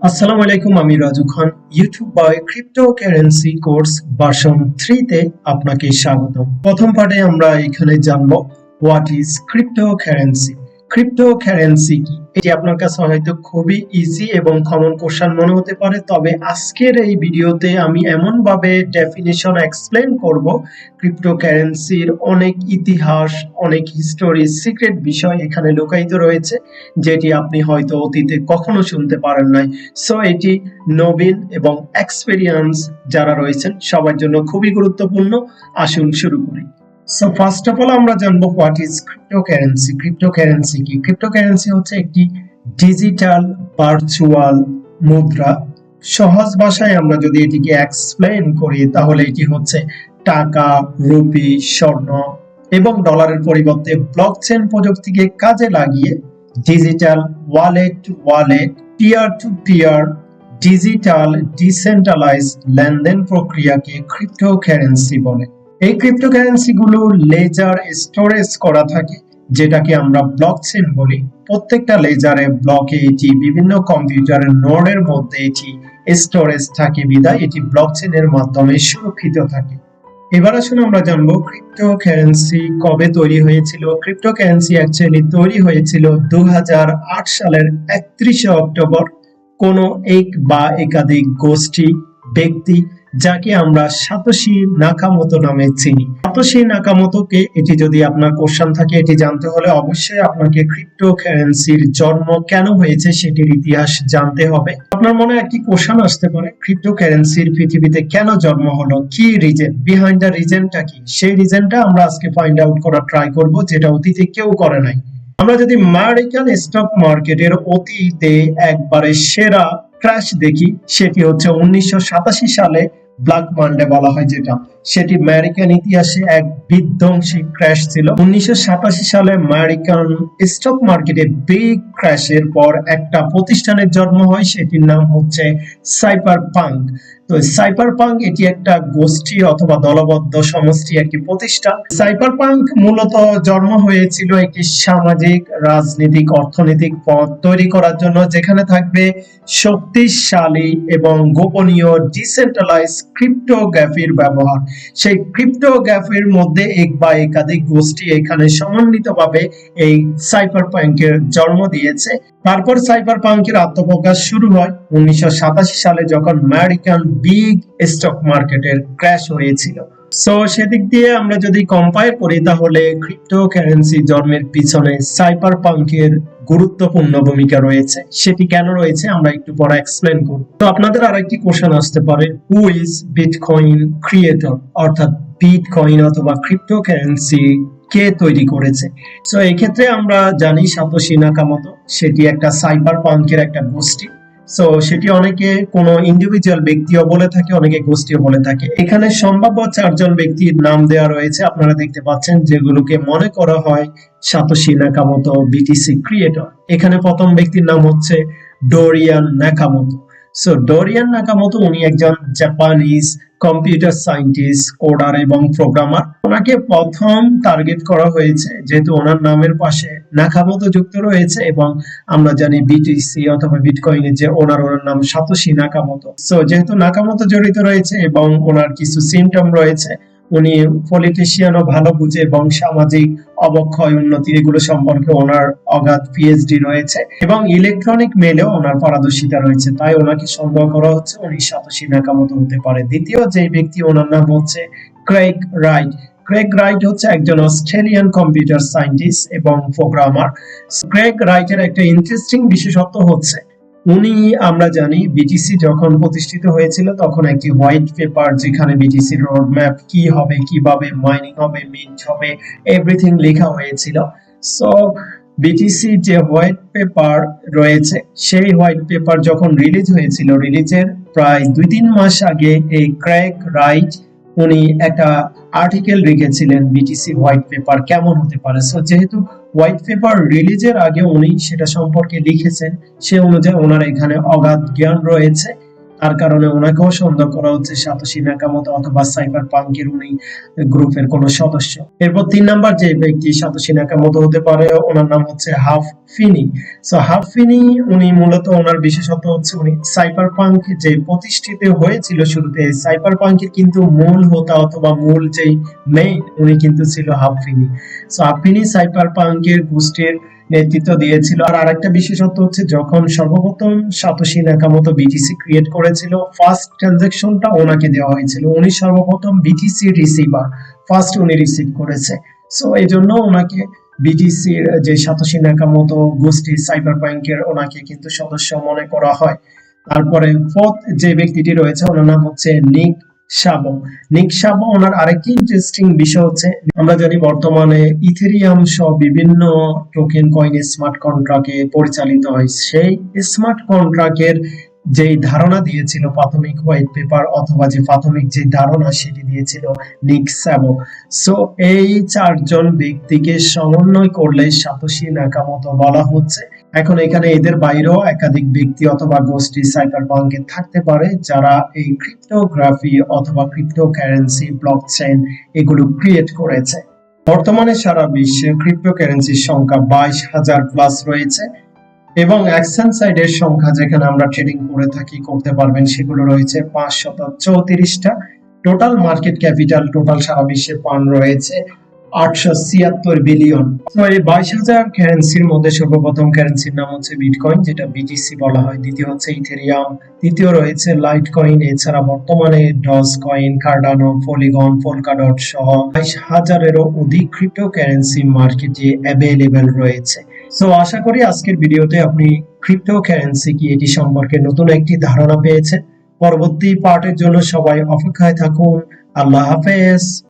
আসসালামু আলাইকুম, আমি Raju Khan. YouTube by cryptocurrency course version 3 তে আপনাকে স্বাগতম। প্রথম পার্টে আমরা এখানে জানবো হোয়াট ইজ ক্রিপ্টোকারেন্সি। ক্রিপ্টোকারেন্সি কি? এটি আপনার কাছে হয়তো খুবই ইজি এবং কমন কোশ্চেন মনে হতে পারে, তবে আজকের এই ভিডিওতে আমি এমন ভাবে ডেফিনিশন এক্সপ্লেন করব, ক্রিপ্টোকারেন্সির অনেক ইতিহাস, অনেক হিস্টোরি, সিক্রেট বিষয় এখানে লুকায়িত রয়েছে, যেটি আপনি হয়তো অতীতে কখনো শুনতে পারেন নাই। সো এটি নবীন এবং এক্সপেরিয়েন্স যারা রয়েছেন সবার জন্য খুবই গুরুত্বপূর্ণ। আসুন শুরু করি। সো ফার্স্ট অফ অল আমরা জানবো হোয়াট ইজ ক্রিপ্টোকারেন্সি। ক্রিপ্টোকারেন্সি কি? ক্রিপ্টোকারেন্সি হচ্ছে একটি ডিজিটাল ভার্চুয়াল মুদ্রা। সহজ ভাষায় আমরা যদি এটিকে এক্সপ্লেন করি তাহলে এটি হচ্ছে টাকা, রুপি, স্বর্ণ এবং ডলারের পরিবর্তে ব্লকচেন প্রযুক্তিকে কাজে লাগিয়ে digital wallet to wallet, peer to peer, digital decentralise লেনদেন প্রক্রিয়াকে ক্রিপ্টোকারেন্সি বলে। এই ক্রিপ্টোকারেন্সি গুলো লেজার স্টোরেজ করা থাকে, যেটাকে আমরা ব্লকচেন বলি। প্রত্যেকটা লেজারে ব্লকে এটি বিভিন্ন কম্পিউটারের নোডের মধ্যে এটি স্টোরেজ থাকে, বিধায় এটি ব্লকচেনের মাধ্যমে সুরক্ষিত থাকে। এবার আসুন আমরা জানবো ক্রিপ্টোকারেন্সি কবে তৈরি হয়েছিল। ক্রিপ্টোকারেন্সি অ্যাকচুয়ালি তৈরি হয়েছিল 2008 সালের 31শে অক্টোবর। কোনো এক বা একাধিক গোষ্ঠী, ব্যক্তি, যাকে আমরা সাতোশি নাকামোতো নামে চিনি। সাতোশি নাকামোতোকে, এটি যদি আপনার কোশ্চেন থাকে, এটি জানতে হলে অবশ্যই আপনাকে ক্রিপ্টোকারেন্সির জন্ম কেন হয়েছে সেটির ইতিহাস জানতে হবে। আপনার মনে একটি কোশ্চেন আসতে পারে, ক্রিপ্টোকারেন্সির পৃথিবীতে কেন জন্ম হলো, কি রিজন, বিহাইন্ড দ্য রিজনটা কি? সেই রিজনটা আমরা আজকে ফাইন্ড আউট করার ট্রাই করব, যেটা অতীতে কেউ করে নাই। আমরা যদি আমেরিকান স্টক মার্কেটের অতীতে একবারে সেরা ক্র্যাশ দেখি, সেটি হচ্ছে 1987 সালে ব্ল্যাক মানডে বলা হয় যেটা, সেটি আমেরিকান ইতিহাসে এক বিধ্বংসী ক্র্যাশ ছিল। 1987 সালে আমেরিকান স্টক মার্কেটে বিগ ক্র্যাশের পর একটা প্রতিষ্ঠানের জন্ম হয়, সেটির নাম হচ্ছে সাইবারপাঙ্ক। তো সাইবারপাঙ্ক এটি একটা গোষ্ঠী অথবা দলবদ্ধ সমষ্টি, একটি প্রতিষ্ঠান। সাইবারপাঙ্ক মূলত জন্ম হয়েছিল একটি সামাজিক, রাজনৈতিক, অর্থনৈতিক পথ তৈরি করার জন্য, যেখানে থাকবে শক্তিশালী এবং গোপনীয় ডিসেন্ট্রালাইজ ক্রিপ্টোগ্রাফির ব্যবহার। সেই ক্রিপ্টোগ্রাফির মধ্যে এক বা একাধিক গোষ্ঠী এখানে সমন্বিতভাবে এই সাইবারপাঙ্কের জন্ম দিয়েছে। তারপর সাইবারপাঙ্কের আত্মপ্রকাশ শুরু হয় 1987 সালে, যখন আমেরিকান বিগ স্টক মার্কেটের ক্র্যাশ হয়েছিল। সো সেদিক দিয়ে আমরা যদি কম্পেয়ার করি তাহলে ক্রিপ্টোকারেন্সি জন্মের পিছনে সাইবারপাঙ্কের গুরুত্বপূর্ণ ভূমিকা রয়েছে। সেটি কেন রয়েছে আমরা একটু পরে এক্সপ্লেন করব। তো আপনাদের আরেকটি কোশ্চেন আসতে পারে, হু ইজ বিটকয়েন ক্রিয়েটর, অর্থাৎ বিটকয়েন অথবা ক্রিপ্টোকারেন্সি কে তৈরি করেছে? সো এই ক্ষেত্রে আমরা জানি সাতোশি নাকামোতো, সেটি একটা সাইবারপাঙ্কের একটা গোষ্ঠী। সো সেটি অনেকে কোনো ইন্ডিভিজুয়াল ব্যক্তিও বলে থাকে, অনেকে গোষ্ঠীও বলে থাকে। এখানে সম্ভাব্য 4 জন ব্যক্তির নাম দেওয়া রয়েছে, আপনারা দেখতে পাচ্ছেন, যেগুলোকে মনে করা হয় সাতোশি নাকামোতো বিটিসি ক্রিয়েটর। এখানে প্রথম ব্যক্তির নাম হচ্ছে ডোরিয়ান নাকামোতো। সো ডোরিয়ান নাকামোতো উনি একজন জাপানিজ কম্পিউটার সায়েন্টিস্ট, কোডার এবং প্রোগ্রামার। ওনাকে প্রথম টার্গেট করা হয়েছে যেহেতু ওনার নামের পাশে নাকামোতো যুক্ত রয়েছে, এবং আমরা জানি বিটিসি অথবা বিটকয়েনের যে ওনার নাম সাতোশি নাকামোতো। সো যেহেতু নাকামোতো জড়িত রয়েছে এবং ওনার কিছু সিমটম রয়েছে, উনি পলিটিশিয়ানও ভালো বুঝে এবং সামাজিক অবক্ষয়, উন্নতি, এগুলো সম্পর্কে ওনার অগাধ পিএইচডি রয়েছে এবং ইলেকট্রনিক মেলেও ওনার পারদর্শিতা রয়েছে, তাই ওনাকে সন্দেহ করা হচ্ছে উনি সাতোশি নাকামোতো হতে পারে। দ্বিতীয় যে ব্যক্তি, ওনার নাম হচ্ছে ক্রেগ রাইট। ক্রেগ রাইট হচ্ছে একজন অস্ট্রেলিয়ান কম্পিউটার সায়েন্টিস্ট এবং প্রোগ্রামার। ক্রেগ রাইটের একটা ইন্টারেস্টিং বিশেষত্ব হচ্ছে, উনি, আমরা জানি বিটিসি যখন প্রতিষ্ঠিত হয়েছিল তখন একটি হোয়াইট পেপার, যেখানে বিটিসির রোড ম্যাপ কি হবে, কিভাবে মাইনিং হবে, মিন্ট হবে, এভরিথিং লেখা হয়েছিল। সো বিটিসি যে হোয়াইট পেপার রয়েছে, সেই হোয়াইট পেপার যখন রিলিজ হয়েছিল, রিলিজের প্রায় 2-3 মাস আগে এই ক্রেগ রাইট উনি একটা আর্টিকেল লিখেছিলেন বিটিসি হোয়াইট পেপার কেমন হতে পারে। সো যেহেতু হোয়াইট পেপার রিলিজের আগে উনি সেটা সম্পর্কে লিখেছেন, সে অনুযায়ী ওনার এখানে অগাধ জ্ঞান রয়েছে তার কারণে ওনাকেও সন্দেহ করা হচ্ছে সাতোশি নাকামোতো অথবা সাইবার পাঙ্কের উনি গ্রুপের কোনো সদস্য। এরপর 3 নাম্বার যে ব্যক্তি সাতোশি নাকামোতো হতে পারে ওনার নাম হচ্ছে হাফ ফিনি। সো হাফ ফিনি উনি মূলত ওনার বিশেষত্ব হচ্ছে উনি সাইবার পাঙ্ক যে প্রতিষ্ঠিত হয়েছিল শুরুতে, সাইবার পাঙ্কের কিন্তু মূল হোতা অথবা মূল যেই মেইন উনি কিন্তু ছিল হাফ ফিনি। সো হাফ ফিনি সাইবার পাঙ্কের গোষ্ঠীর নেতৃত্ব দিয়েছিল। আর আরেকটা বিশেষত্ব হচ্ছে যখন সর্বপ্রথম সাতোশি নাকামোতো বিটিসি ক্রিয়েট করেছিল ফার্স্ট ট্রানজাকশনটা ওনাকে দেওয়া হয়েছিল, উনি সর্বপ্রথম বিটিসি রিসিভার ফার্স্ট উনি রিসিভ করেছে। সো এই জন্য ওনাকে বিটিসির যে সাতোশি নাকামোতো গোষ্ঠী সাইবার পাঙ্কের ওনাকে কিন্তু সদস্য মনে করা হয়। তারপরে ফোর্থ যে ব্যক্তিটি রয়েছে ওনার নাম হচ্ছে নিক শাবো। নিক শাবো ওনার আরেকটি ইন্টারেস্টিং বিষয় হচ্ছে আমরা জানি বর্তমানে ইথেরিয়াম সহ বিভিন্ন টোকেন কয়েন স্মার্ট কন্ট্রাক্টে পরিচালিত হয়। সেই স্মার্ট কন্ট্রাক্টের যেই ধারণা দিয়েছিল প্রাথমিক হোয়াইট পেপার অথবা যে প্রাথমিক যে ধারণা সেটি দিয়েছিল নিক শাবো। সো এই চারজন ব্যক্তিকে সমন্বয় করলে সাতোশি নাকামোতো বলা হচ্ছে। এখন এখানে এদের বাইরেও একাধিক ব্যক্তি অথবা গোষ্ঠী সাইবার পাঙ্কে থাকতে পারে যারা এই ক্রিপ্টোগ্রাফি অথবা ক্রিপ্টোকারেন্সি ব্লকচেইন এগুলো ক্রিয়েট করেছে। বর্তমানে সারা বিশ্বে ক্রিপ্টোকারেন্সির সংখ্যা 22,000 প্লাস রয়েছে এবং এক্সচেঞ্জ সাইটের সংখ্যা যেখানে আমরা ট্রেডিং করে থাকি করতে পারবেন সেগুলো রয়েছে 534টা। টোটাল মার্কেট ক্যাপিটাল টোটাল সারা বিশ্বে পান রয়েছে 876 বিলিয়ন। তো এই 22,000 কারেন্সির মধ্যে সর্বপ্রথম কারেন্সির নাম হচ্ছে বিটকয়েন যেটা বিটিসি বলা হয়, দ্বিতীয় হচ্ছে ইথেরিয়াম, তৃতীয় রয়েছে লাইট কয়েন, এছাড়া বর্তমানে ডজ কয়েন, কার্ডানো, পলিগন, পোলকাডট সহ 22,000-এরও অধিক ক্রিপ্টো কারেন্সি মার্কেটে অ্যাভেলেবেল রয়েছে। সো আশা করি আজকের ভিডিওতে আপনি ক্রিপ্টো কারেন্সি কি এটি সম্পর্কে নতুন একটি ধারণা পেয়েছেন। পরবর্তী পার্টের জন্য সবাই অপেক্ষায় থাকুন। আল্লাহ হাফেজ।